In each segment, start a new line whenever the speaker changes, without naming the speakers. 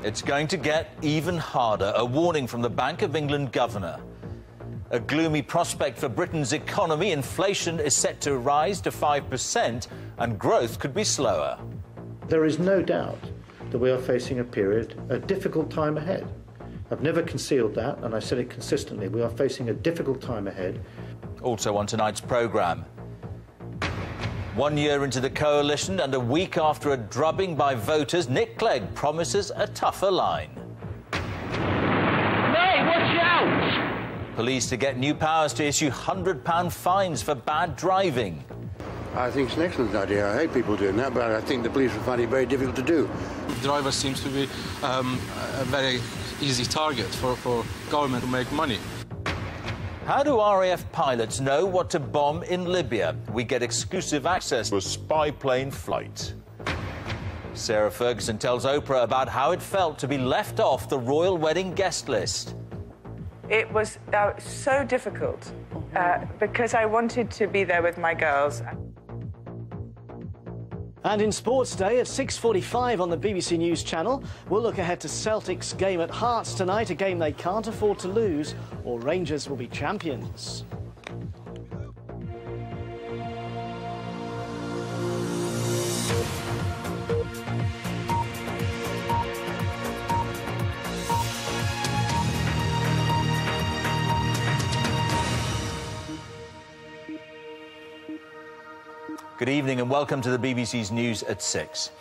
It's going to get even harder. A warning from the Bank of England governor. A gloomy prospect for Britain's economy. Inflation is set to rise to 5% and growth could be slower.
There is no doubt that we are facing a difficult time ahead. I've never concealed that, and I said it consistently. We are facing a difficult time ahead.
Also on tonight's programme. 1 year into the coalition and a week after a drubbing by voters, Nick Clegg promises a tougher line.
Hey, watch out!
Police to get new powers to issue £100 fines for bad driving.
I think it's an excellent idea. I hate people doing that, but I think the police will find it very difficult to do.
Driver seems to be a very easy target for government to make money.
How do RAF pilots know what to bomb in Libya? We get exclusive access to a spy plane flight. Sarah Ferguson tells Oprah about how it felt to be left off the royal wedding guest list.
It was so difficult because I wanted to be there with my girls.
And in Sports Day at 6:45 on the BBC News Channel, we'll look ahead to Celtic's game at Hearts tonight, a game they can't afford to lose, or Rangers will be champions.
Good evening and welcome to the BBC's News at 6.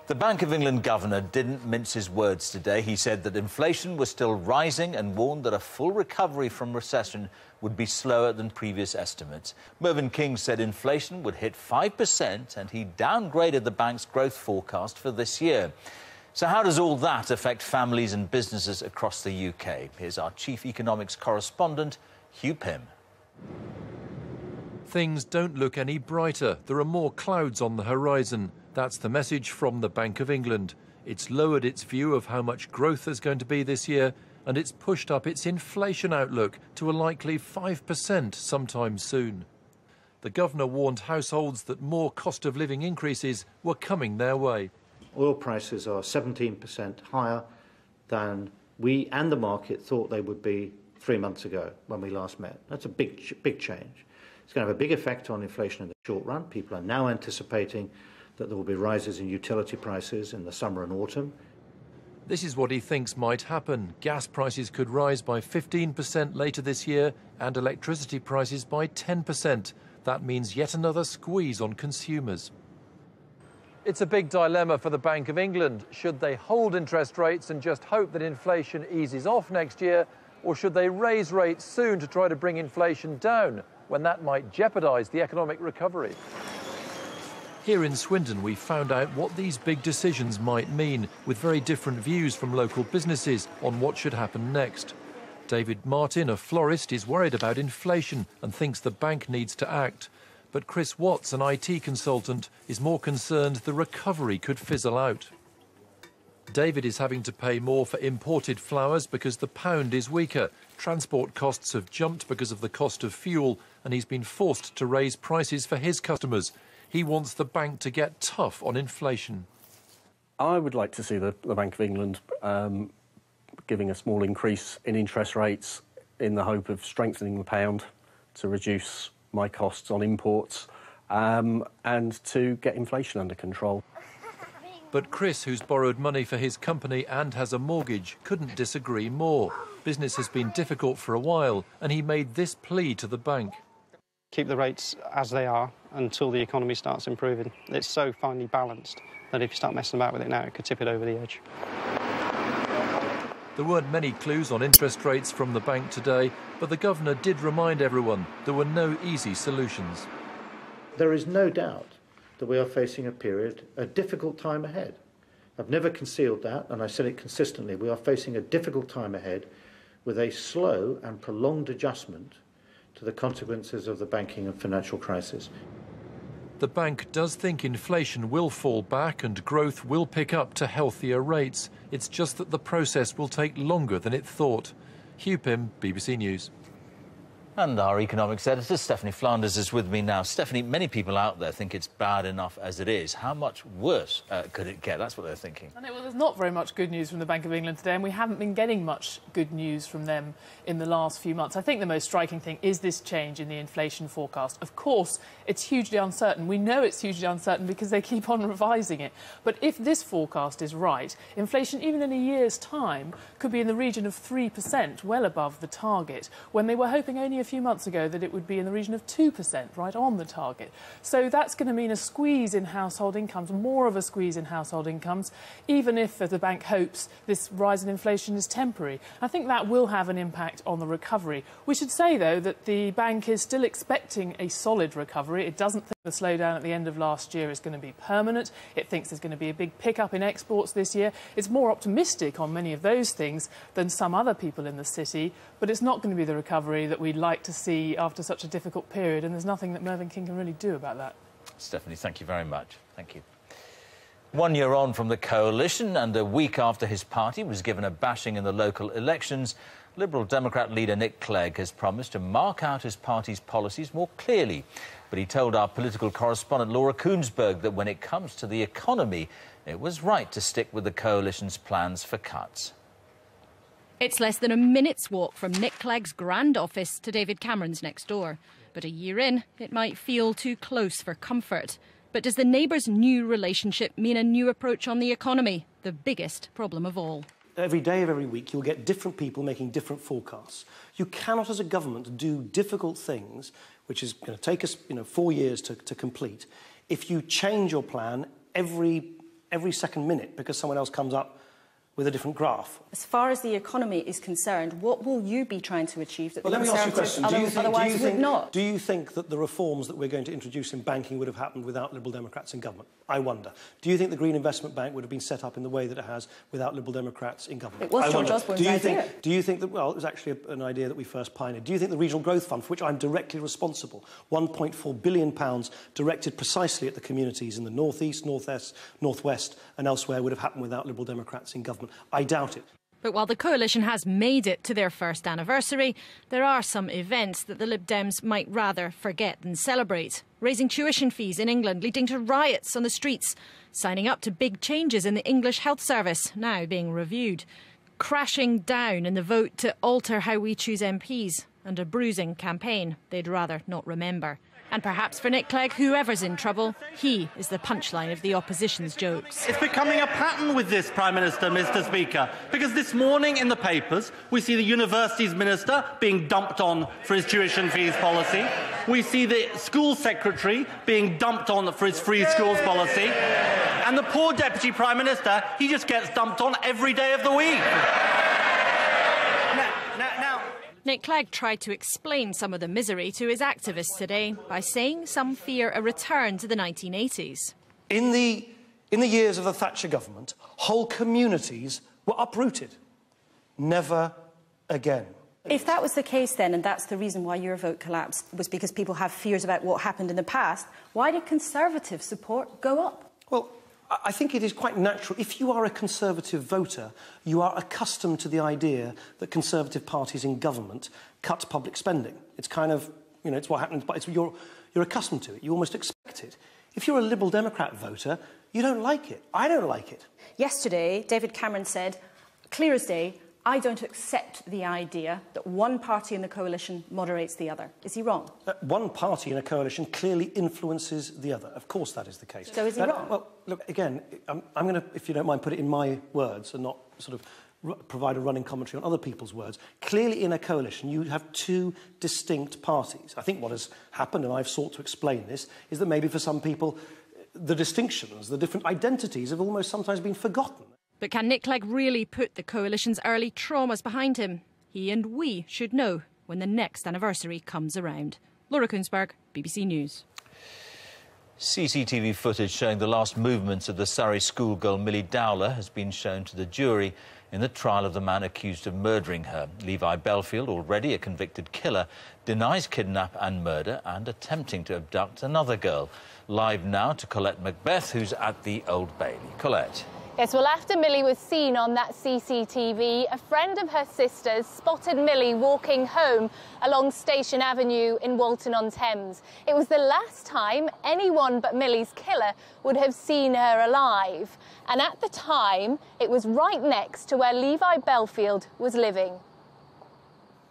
The Bank of England governor didn't mince his words today. He said that inflation was still rising and warned that a full recovery from recession would be slower than previous estimates. Mervyn King said inflation would hit 5% and he downgraded the bank's growth forecast for this year. So how does all that affect families and businesses across the UK? Here's our chief economics correspondent, Hugh Pym.
Things don't look any brighter. There are more clouds on the horizon. That's the message from the Bank of England. It's lowered its view of how much growth there's going to be this year, and it's pushed up its inflation outlook to a likely 5% sometime soon. The governor warned households that more cost of living increases were coming their way.
Oil prices are 17% higher than we and the market thought they would be 3 months ago when we last met. That's a big change. It's going to have a big effect on inflation in the short run. People are now anticipating that there will be rises in utility prices in the summer and autumn.
This is what he thinks might happen. Gas prices could rise by 15% later this year and electricity prices by 10%. That means yet another squeeze on consumers. It's a big dilemma for the Bank of England. Should they hold interest rates and just hope that inflation eases off next year, or should they raise rates soon to try to bring inflation down, when that might jeopardise the economic recovery? Here in Swindon, we found out what these big decisions might mean, with very different views from local businesses on what should happen next. David Martin, a florist, is worried about inflation and thinks the bank needs to act. But Chris Watts, an IT consultant, is more concerned the recovery could fizzle out. David is having to pay more for imported flowers because the pound is weaker. Transport costs have jumped because of the cost of fuel, and he's been forced to raise prices for his customers. He wants the bank to get tough on inflation.
I would like to see the Bank of England giving a small increase in interest rates in the hope of strengthening the pound to reduce my costs on imports and to get inflation under control.
But Chris, who's borrowed money for his company and has a mortgage, couldn't disagree more. Business has been difficult for a while, and he made this plea to the bank.
Keep the rates as they are until the economy starts improving. It's so finely balanced that if you start messing about with it now, it could tip it over the edge.
There weren't many clues on interest rates from the bank today, but the governor did remind everyone there were no easy solutions.
There is no doubt that we are facing a difficult time ahead. I've never concealed that, and I said it consistently. We are facing a difficult time ahead with a slow and prolonged adjustment to the consequences of the banking and financial crisis.
The bank does think inflation will fall back and growth will pick up to healthier rates. It's just that the process will take longer than it thought. Hugh Pym, BBC News.
And our economics editor, Stephanie Flanders, is with me now. Stephanie, many people out there think it's bad enough as it is. How much worse could it get? That's what they're thinking.
I know, well, there's not very much good news from the Bank of England today, and we haven't been getting much good news from them in the last few months. I think the most striking thing is this change in the inflation forecast. Of course, it's hugely uncertain. We know it's hugely uncertain because they keep on revising it. But if this forecast is right, inflation, even in a year's time, could be in the region of 3%, well above the target, when they were hoping only a few months ago that it would be in the region of 2%, right on the target. So that's going to mean a squeeze in household incomes, more of a squeeze in household incomes, even if, as the bank hopes, this rise in inflation is temporary. I think that will have an impact on the recovery. We should say, though, that the bank is still expecting a solid recovery. It doesn't think the slowdown at the end of last year is going to be permanent. It thinks there's going to be a big pickup in exports this year. It's more optimistic on many of those things than some other people in the city, but it's not going to be the recovery that we'd like to see after such a difficult period, and there's nothing that Mervyn King can really do about that.
Stephanie, thank you very much. Thank you. 1 year on from the coalition and a week after his party was given a bashing in the local elections, Liberal Democrat leader Nick Clegg has promised to mark out his party's policies more clearly. But he told our political correspondent Laura Koonsberg that when it comes to the economy, it was right to stick with the coalition's plans for cuts.
It's less than a minute's walk from Nick Clegg's grand office to David Cameron's next door. But a year in, it might feel too close for comfort. But does the neighbours' new relationship mean a new approach on the economy? The biggest problem of all.
Every day of every week, you'll get different people making different forecasts. You cannot, as a government, do difficult things, which is going to take us 4 years to complete, if you change your plan every second minute because someone else comes up with a different graph.
As far as the economy is concerned, what will you be trying to achieve that the
let me ask you a
Conservatives
question.
otherwise would not?
Do you think that the reforms that we're going to introduce in banking would have happened without Liberal Democrats in government? I wonder. Do you think the Green Investment Bank would have been set up in the way that it has without Liberal Democrats in government?
It was George Osborne's idea.
Do you think that, well, it was actually an idea that we first pioneered. Do you think the Regional Growth Fund, for which I'm directly responsible, £1.4 billion directed precisely at the communities in the North East, North West and elsewhere would have happened without Liberal Democrats in government? I doubt it.
But while the coalition has made it to their first anniversary, there are some events that the Lib Dems might rather forget than celebrate. Raising tuition fees in England, leading to riots on the streets, signing up to big changes in the English health service, now being reviewed, crashing down in the vote to alter how we choose MPs, and a bruising campaign they'd rather not remember. And perhaps for Nick Clegg, whoever's in trouble, he is the punchline of the opposition's jokes.
It's becoming a pattern with this, Prime Minister, Mr. Speaker, because this morning in the papers we see the Universities Minister being dumped on for his tuition fees policy. We see the School Secretary being dumped on for his free schools policy. And the poor Deputy Prime Minister, he just gets dumped on every day of the week.
Nick Clegg tried to explain some of the misery to his activists today by saying some fear a return to the 1980s.
In the years of the Thatcher government, whole communities were uprooted. Never again.
If that was the case then, and that's the reason why your vote collapsed, was because people have fears about what happened in the past, why did Conservative support go up?
Well, I think it is quite natural. If you are a Conservative voter, you are accustomed to the idea that Conservative parties in government cut public spending. It's kind of, it's what happens, but you're accustomed to it. You almost expect it. If you're a Liberal Democrat voter, you don't like it. I don't like it.
Yesterday, David Cameron said, clear as day, I don't accept the idea that one party in the coalition moderates the other. Is he wrong?
One party in a coalition clearly influences the other. Of course that is the case.
So is he wrong?
Well, look, again, I'm going to, if you don't mind, put it in my words and not sort of provide a running commentary on other people's words. Clearly in a coalition you have two distinct parties. I think what has happened, and I've sought to explain this, is that maybe for some people the distinctions, the different identities have almost sometimes been forgotten.
But can Nick Clegg really put the coalition's early traumas behind him? He and we should know when the next anniversary comes around. Laura Koonsberg, BBC News.
CCTV footage showing the last movements of the Surrey schoolgirl Millie Dowler has been shown to the jury in the trial of the man accused of murdering her. Levi Belfield, already a convicted killer, denies kidnap and murder and attempting to abduct another girl. Live now to Colette Macbeth, who's at the Old Bailey. Colette.
Yes, well, after Millie was seen on that CCTV, a friend of her sister's spotted Millie walking home along Station Avenue in Walton-on-Thames. It was the last time anyone but Millie's killer would have seen her alive. And at the time, it was right next to where Levi Belfield was living.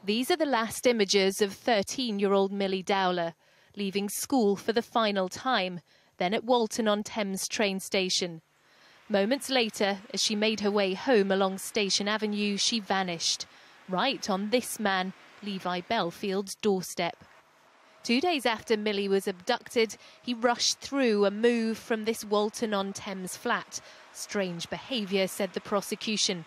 These are the last images of 13-year-old Millie Dowler, leaving school for the final time, then at Walton-on-Thames train station. Moments later, as she made her way home along Station Avenue, she vanished, right on this man, Levi Belfield's doorstep. 2 days after Millie was abducted, he rushed through a move from this Walton-on-Thames flat. Strange behaviour, said the prosecution.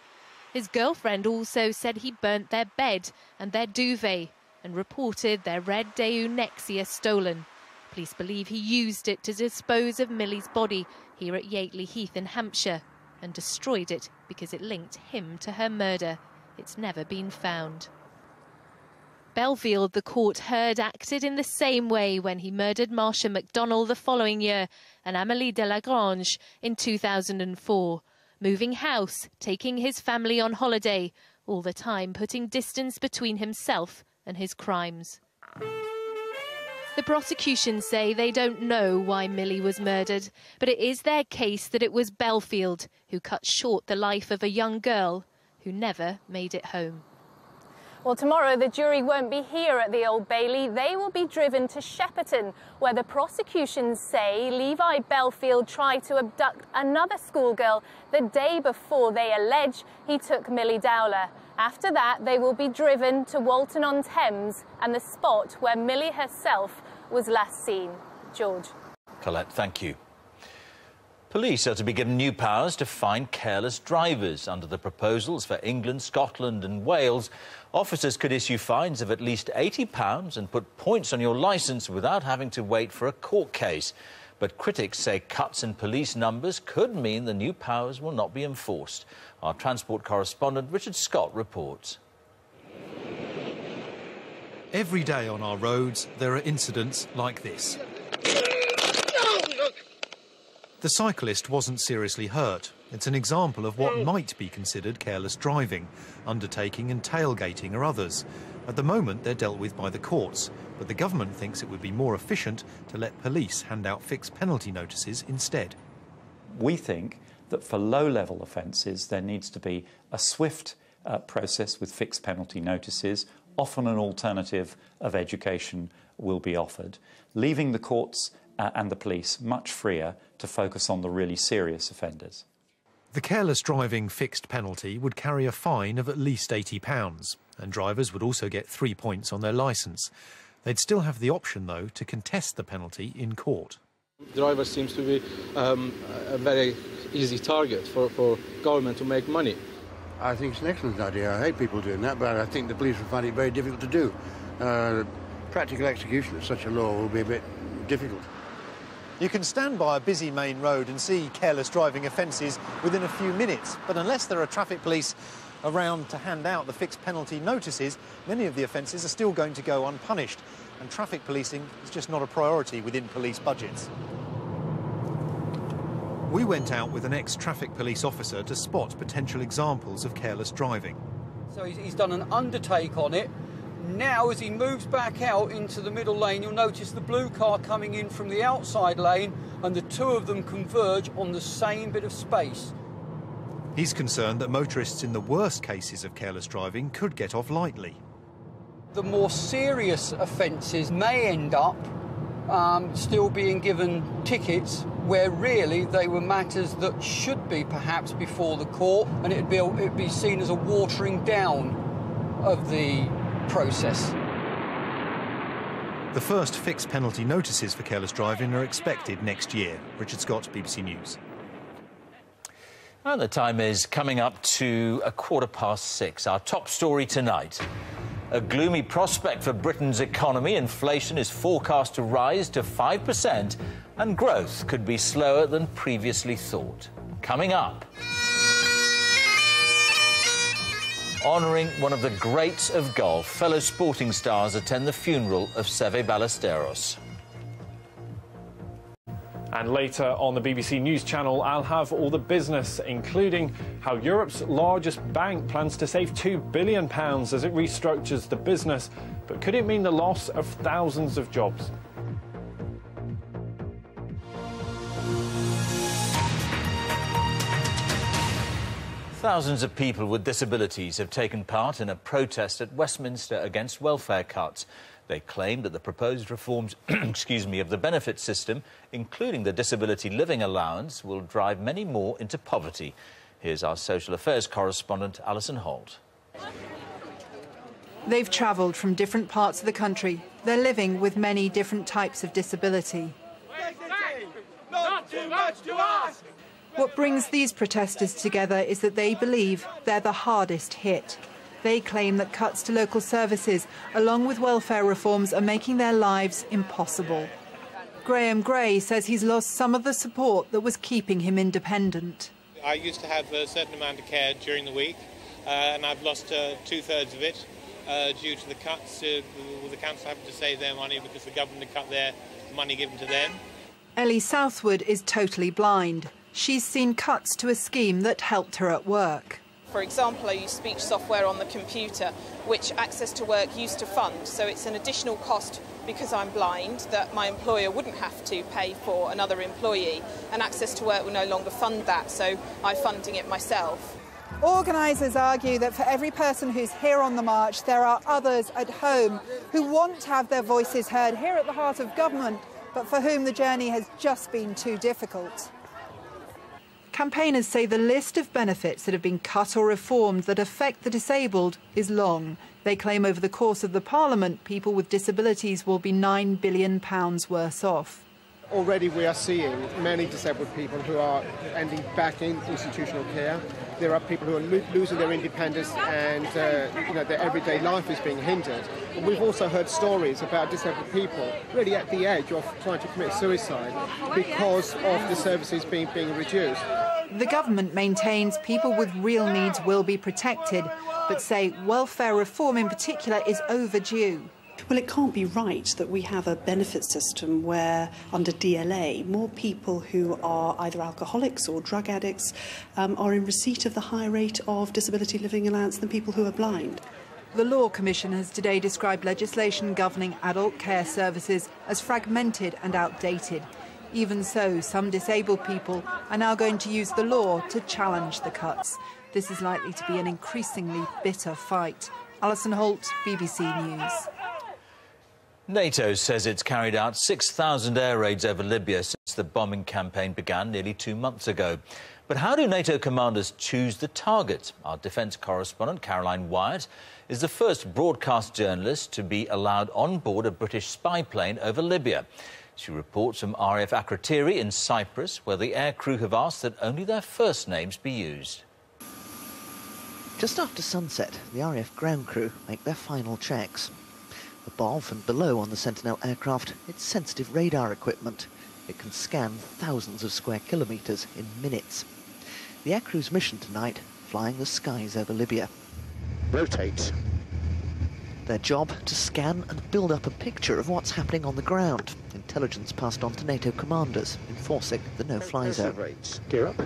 His girlfriend also said he burnt their bed and their duvet and reported their red Daewoo Nexia stolen. Police believe he used it to dispose of Millie's body here at Yateley Heath in Hampshire and destroyed it because it linked him to her murder. It's never been found. Belfield, the court heard, acted in the same way when he murdered Marcia McDonnell the following year and Amélie Delagrange in 2004. Moving house, taking his family on holiday, all the time putting distance between himself and his crimes. The prosecution say they don't know why Millie was murdered, but it is their case that it was Belfield who cut short the life of a young girl who never made it home.
Well, tomorrow the jury won't be here at the Old Bailey. They will be driven to Shepperton, where the prosecution say Levi Belfield tried to abduct another schoolgirl the day before they allege he took Millie Dowler. After that, they will be driven to Walton-on-Thames and the spot where Millie herself was last seen. George.
Colette, thank you. Police are to be given new powers to fine careless drivers. Under the proposals for England, Scotland and Wales, officers could issue fines of at least £80 and put points on your licence without having to wait for a court case. But critics say cuts in police numbers could mean the new powers will not be enforced. Our transport correspondent Richard Scott reports.
Every day on our roads there are incidents like this. The cyclist wasn't seriously hurt. It's an example of what might be considered careless driving. Undertaking and tailgating are others. At the moment, they're dealt with by the courts, but the government thinks it would be more efficient to let police hand out fixed penalty notices instead.
We think that for low-level offences, there needs to be a swift process with fixed penalty notices. Often an alternative of education will be offered, leaving the courts and the police much freer to focus on the really serious offenders.
The careless driving fixed penalty would carry a fine of at least £80, and drivers would also get 3 points on their licence. They'd still have the option, though, to contest the penalty in court.
Driver seems to be a very easy target for government to make money.
I think it's an excellent idea. I hate people doing that, but I think the police will find it very difficult to do. Practical execution of such a law will be a bit difficult.
You can stand by a busy main road and see careless driving offences within a few minutes, but unless there are traffic police around to hand out the fixed penalty notices, many of the offences are still going to go unpunished, and traffic policing is just not a priority within police budgets. We went out with an ex-traffic police officer to spot potential examples of careless driving.
So he's done an undertake on it. Now, as he moves back out into the middle lane, you'll notice the blue car coming in from the outside lane, and the two of them converge on the same bit of space.
He's concerned that motorists in the worst cases of careless driving could get off lightly.
The more serious offences may end up still being given tickets where really they were matters that should be perhaps before the court, and it'd be seen as a watering down of the process.
The first fixed penalty notices for careless driving are expected next year. Richard Scott, BBC News.
And the time is coming up to 6:15. Our top story tonight. A gloomy prospect for Britain's economy. Inflation is forecast to rise to 5% and growth could be slower than previously thought. Coming up. Honouring one of the greats of golf, fellow sporting stars attend the funeral of Seve Ballesteros.
And later on the BBC News channel, I'll have all the business, including how Europe's largest bank plans to save £2 billion as it restructures the business. But could it mean the loss of thousands of jobs?
Thousands of people with disabilities have taken part in a protest at Westminster against welfare cuts. They claim that the proposed reforms of the benefit system, including the disability living allowance, will drive many more into poverty. Here's our social affairs correspondent, Alison Holt.
They've travelled from different parts of the country. They're living with many different types of disability.
Not too much to ask!
What brings these protesters together is that they believe they're the hardest hit. They claim that cuts to local services, along with welfare reforms, are making their lives impossible. Graham Gray says he's lost some of the support that was keeping him independent.
I used to have a certain amount of care during the week, and I've lost two-thirds of it due to the cuts, the council having to save their money because the government cut their money given to them.
Ellie Southwood is totally blind. She's seen cuts to a scheme that helped her at work.
For example, I use speech software on the computer, which Access to Work used to fund. So it's an additional cost because I'm blind that my employer wouldn't have to pay for another employee. And Access to Work will no longer fund that, so I'm funding it myself.
Organisers argue that for every person who's here on the march, there are others at home who want to have their voices heard here at the heart of government, but for whom the journey has just been too difficult. Campaigners say the list of benefits that have been cut or reformed that affect the disabled is long. They claim over the course of the Parliament, people with disabilities will be £9 billion worse off.
Already we are seeing many disabled people who are ending back in institutional care. There are people who are losing their independence and their everyday life is being hindered. And we've also heard stories about disabled people really at the edge of trying to commit suicide because of the services being reduced.
The government maintains people with real needs will be protected, but say welfare reform in particular is overdue.
Well, it can't be right that we have a benefit system where, under DLA, more people who are either alcoholics or drug addicts are in receipt of the higher rate of disability living allowance than people who are blind.
The Law Commission has today described legislation governing adult care services as fragmented and outdated. Even so, some disabled people are now going to use the law to challenge the cuts. This is likely to be an increasingly bitter fight. Alison Holt, BBC News.
NATO says it's carried out 6,000 air raids over Libya since the bombing campaign began nearly 2 months ago. But how do NATO commanders choose the target? Our defence correspondent, Caroline Wyatt, is the first broadcast journalist to be allowed on board a British spy plane over Libya. She reports from RAF Akrotiri in Cyprus, where the aircrew have asked that only their first names be used.
Just after sunset, the RAF ground crew make their final checks. Above and below on the Sentinel aircraft, it's sensitive radar equipment. It can scan thousands of square kilometres in minutes. The aircrew's mission tonight, flying the skies over Libya.
Rotate.
Their job, to scan and build up a picture of what's happening on the ground. Intelligence passed on to NATO commanders, enforcing the no-fly zone.
Gear up.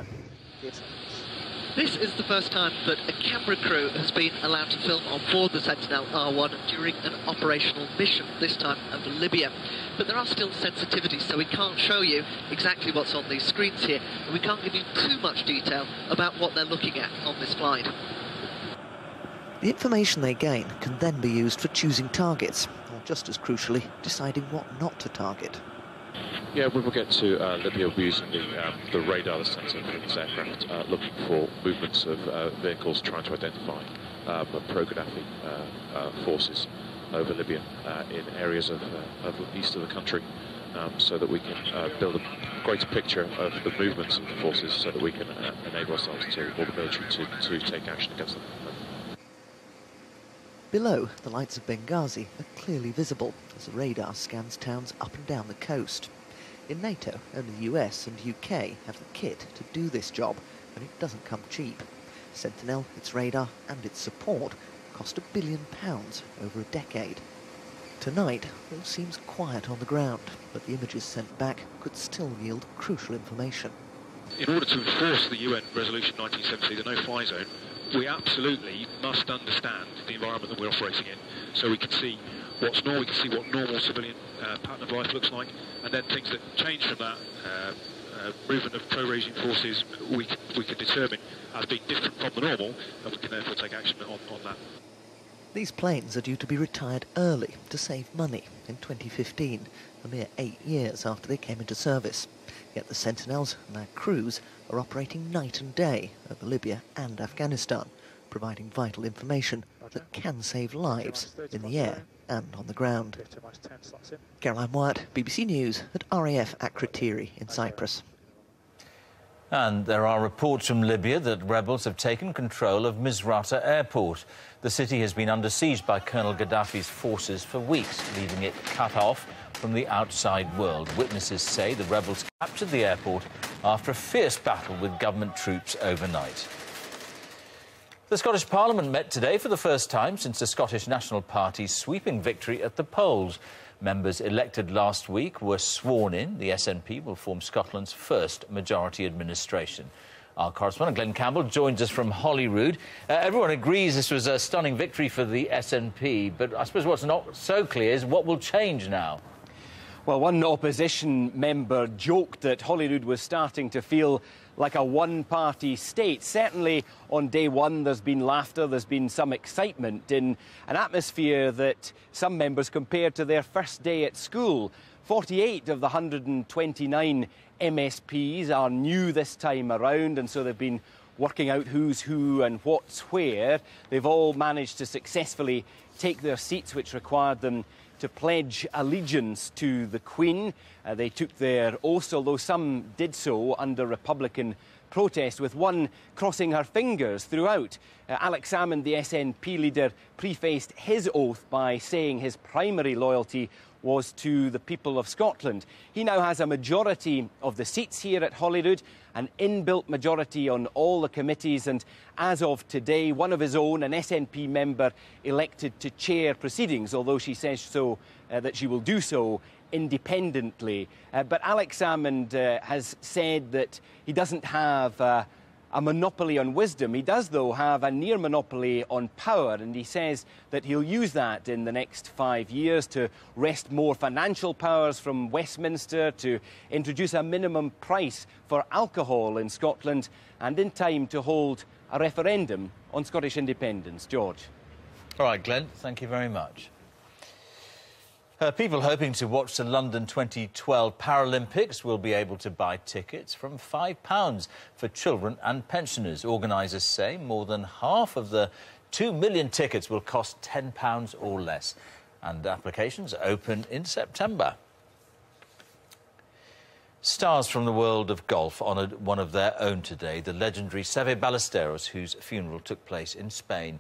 This is the first time that a camera crew has been allowed to film on board the Sentinel R1 during an operational mission, this time over Libya. But there are still sensitivities, so we can't show you exactly what's on these screens here, and we can't give you too much detail about what they're looking at on this flight. The information they gain can then be used for choosing targets, or just as crucially, deciding what not to target.
Yeah, when we get to Libya, we'll be using the radar, the sensor from this aircraft, looking for movements of vehicles trying to identify pro-Gaddafi forces over Libya in areas of the east of the country, so that we can build a greater picture of the movements of the forces, so that we can enable ourselves to, or the military, to take action against them.
Below, the lights of Benghazi are clearly visible as the radar scans towns up and down the coast. In NATO, only the US and UK have the kit to do this job, and it doesn't come cheap. Sentinel, its radar and its support cost £1 billion over a decade.
Tonight, it seems quiet on the ground, but the images sent back could still yield crucial information.
In order to enforce the UN Resolution 1970, the no-fly zone, we absolutely must understand the environment that we're operating in, so we can see what's normal, we can see what normal civilian pattern of life looks like, and then things that change from that movement of pro-regime forces we can determine as being different from the normal, and we can therefore take action on that.
These planes are due to be retired early to save money in 2015, a mere 8 years after they came into service. Yet the Sentinels and their crews are operating night and day over Libya and Afghanistan, providing vital information that can save lives in the air and on the ground. Caroline Wyatt, BBC News at RAF Akrotiri in Cyprus.
And there are reports from Libya that rebels have taken control of Misrata airport. The city has been under siege by Colonel Gaddafi's forces for weeks, leaving it cut off from the outside world. Witnesses say the rebels captured the airport after a fierce battle with government troops overnight. The Scottish Parliament met today for the first time since the Scottish National Party's sweeping victory at the polls. Members elected last week were sworn in. The SNP will form Scotland's first majority administration. Our correspondent Glenn Campbell joins us from Holyrood. Everyone agrees this was a stunning victory for the SNP, but I suppose what's not so clear is what will change now.
Well, one opposition member joked that Holyrood was starting to feel like a one-party state. Certainly on day one there's been laughter, there's been some excitement in an atmosphere that some members compared to their first day at school. 48 of the 129 MSPs are new this time around, and so they've been working out who's who and what's where. They've all managed to successfully take their seats, which required them to pledge allegiance to the Queen. They took their oaths, although some did so under Republican protest, with one crossing her fingers throughout. Alex Salmond, the SNP leader, prefaced his oath by saying his primary loyalty was to the people of Scotland. He now has a majority of the seats here at Holyrood, an inbuilt majority on all the committees, and as of today, one of his own, an SNP member, elected to chair proceedings, although she says so that she will do so independently. But Alex Salmond has said that he doesn't have a monopoly on wisdom. He does, though, have a near monopoly on power, and he says that he'll use that in the next 5 years to wrest more financial powers from Westminster, to introduce a minimum price for alcohol in Scotland, and in time to hold a referendum on Scottish independence. George.
All right, Glenn, thank you very much. People hoping to watch the London 2012 Paralympics will be able to buy tickets from £5 for children and pensioners. Organisers say more than half of the 2 million tickets will cost £10 or less. And applications open in September. Stars from the world of golf honoured one of their own today, the legendary Seve Ballesteros, whose funeral took place in Spain.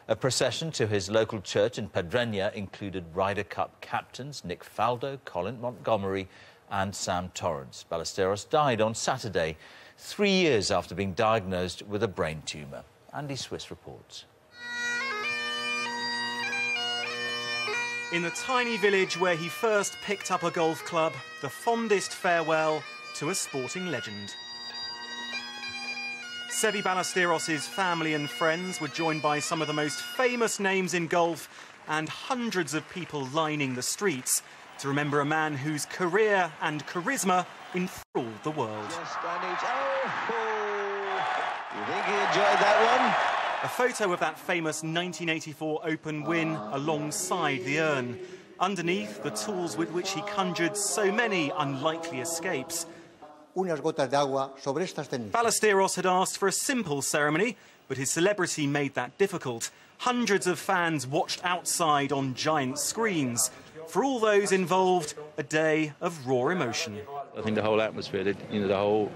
A procession to his local church in Pedreña included Ryder Cup captains Nick Faldo, Colin Montgomerie and Sam Torrance. Ballesteros died on Saturday, 3 years after being diagnosed with a brain tumour. Andy Swiss reports.
In the tiny village where he first picked up a golf club, the fondest farewell to a sporting legend. Seve Ballesteros' family and friends were joined by some of the most famous names in golf and hundreds of people lining the streets to remember a man whose career and charisma enthralled the world.
You think he enjoyed that one?
A photo of that famous 1984 Open win alongside the urn. Underneath, the tools with which he conjured so many unlikely escapes. Ballesteros had asked for a simple ceremony, but his celebrity made that difficult. Hundreds of fans watched outside on giant screens. For all those involved, a day of raw emotion.
I think the whole atmosphere, the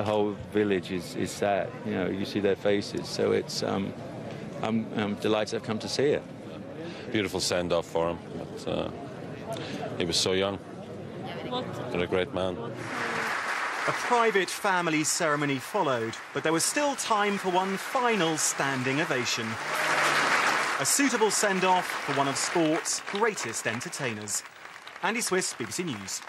whole village is sad. You know, you see their faces, so it's. I'm delighted I've come to see it.
Beautiful send-off for him. But, he was so young. And a great man.
A private family ceremony followed, but there was still time for one final standing ovation. A suitable send-off for one of sport's greatest entertainers. Andy Swiss, BBC News.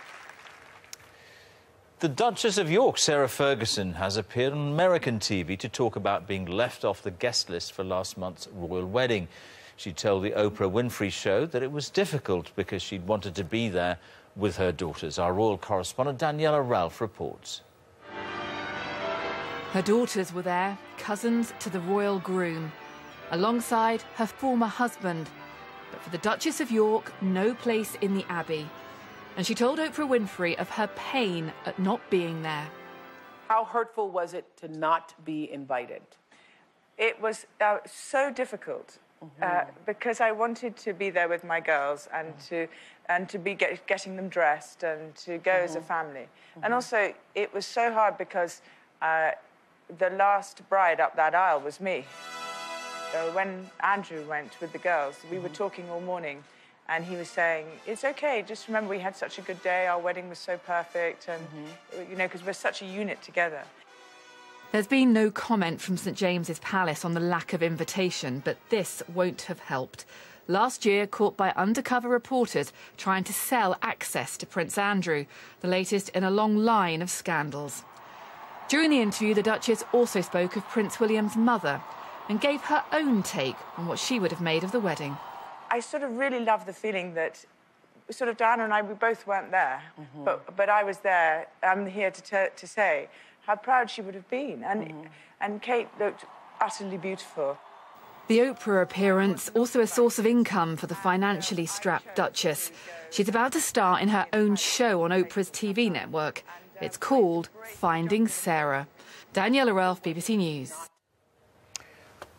The Duchess of York, Sarah Ferguson, has appeared on American TV to talk about being left off the guest list for last month's royal wedding. She told the Oprah Winfrey Show that it was difficult because she'd wanted to be there with her daughters. Our royal correspondent Daniela Ralph reports.
Her daughters were there, cousins to the royal groom, alongside her former husband. But for the Duchess of York, no place in the Abbey. And she told Oprah Winfrey of her pain at not being there.
How hurtful was it to not be invited?
It was so difficult because I wanted to be there with my girls and to be getting them dressed and to go as a family. And also, it was so hard because the last bride up that aisle was me. When Andrew went with the girls, we were talking all morning, and he was saying, it's okay, just remember we had such a good day, our wedding was so perfect, and, you know, because we're such a unit together.
There's been no comment from St James's Palace on the lack of invitation, but this won't have helped. Last year, caught by undercover reporters trying to sell access to Prince Andrew, the latest in a long line of scandals. During the interview, the Duchess also spoke of Prince William's mother and gave her own take on what she would have made of the wedding.
I sort of really love the feeling that sort of Diana and I, we both weren't there, but I was there. I'm here to say how proud she would have been. And Kate looked utterly beautiful.
The Oprah appearance, also a source of income for the financially strapped Duchess. She's about to star in her own show on Oprah's TV network. It's called Finding Sarah. Daniela Ralph, BBC News.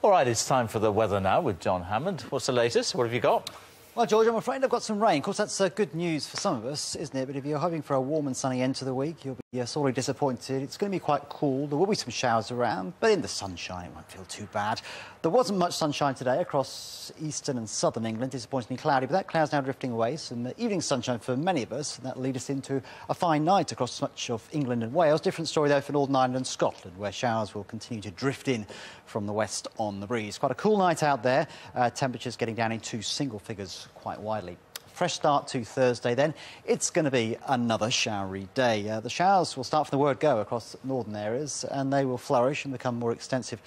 All right, it's time for the weather now with John Hammond. What's the latest? What have you got?
Well, George, I'm afraid I've got some rain. Of course, that's good news for some of us, isn't it? But if you're hoping for a warm and sunny end to the week, you'll be sorely disappointed. It's going to be quite cool. There will be some showers around, but in the sunshine, it won't feel too bad. There wasn't much sunshine today across eastern and southern England. Disappointingly cloudy, but that cloud's now drifting away. Some evening sunshine for many of us, and that'll lead us into a fine night across much of England and Wales. Different story, though, for Northern Ireland and Scotland, where showers will continue to drift in from the west on the breeze. Quite a cool night out there. Temperatures getting down into single figures quite widely. Fresh start to Thursday then. It's going to be another showery day. The showers will start from the word go across northern areas, and they will flourish and become more extensive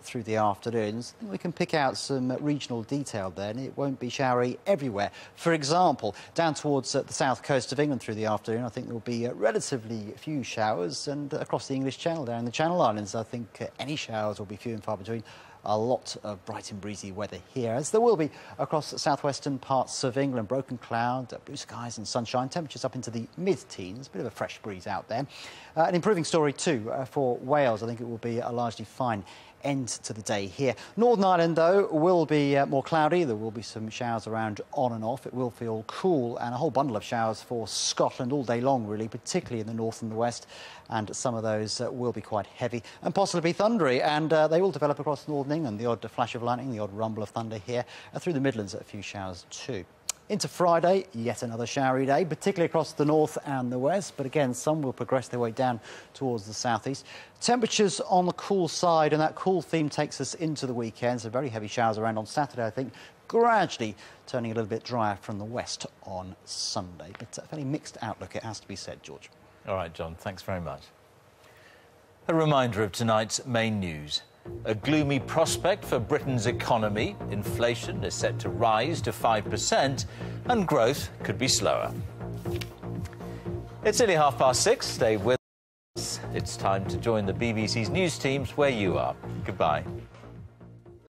through the afternoons. We can pick out some regional detail then. It won't be showery everywhere. For example, down towards the south coast of England through the afternoon, I think there will be relatively few showers, and across the English Channel, down in the Channel Islands, I think any showers will be few and far between. A lot of bright and breezy weather here, as there will be across the southwestern parts of England. Broken cloud, blue skies and sunshine. Temperatures up into the mid-teens. Bit of a fresh breeze out there. An improving story too for Wales. I think it will be a largely fine end to the day here. Northern Ireland, though, will be more cloudy. There will be some showers around on and off. It will feel cool, and a whole bundle of showers for Scotland all day long, really, particularly in the north and the west. And some of those will be quite heavy and possibly thundery, and they will develop across northern England. The odd flash of lightning, the odd rumble of thunder here. Through the Midlands, a few showers too. Into Friday, yet another showery day, particularly across the north and the west. But again, some will progress their way down towards the southeast. Temperatures on the cool side, and that cool theme takes us into the weekend. So very heavy showers around on Saturday, I think, gradually turning a little bit drier from the west on Sunday. But a fairly mixed outlook, it has to be said, George.
All right, John, thanks very much. A reminder of tonight's main news. A gloomy prospect for Britain's economy. Inflation is set to rise to 5% and growth could be slower. It's nearly 6:30. Stay with us. It's time to join the BBC's news teams where you are. Goodbye.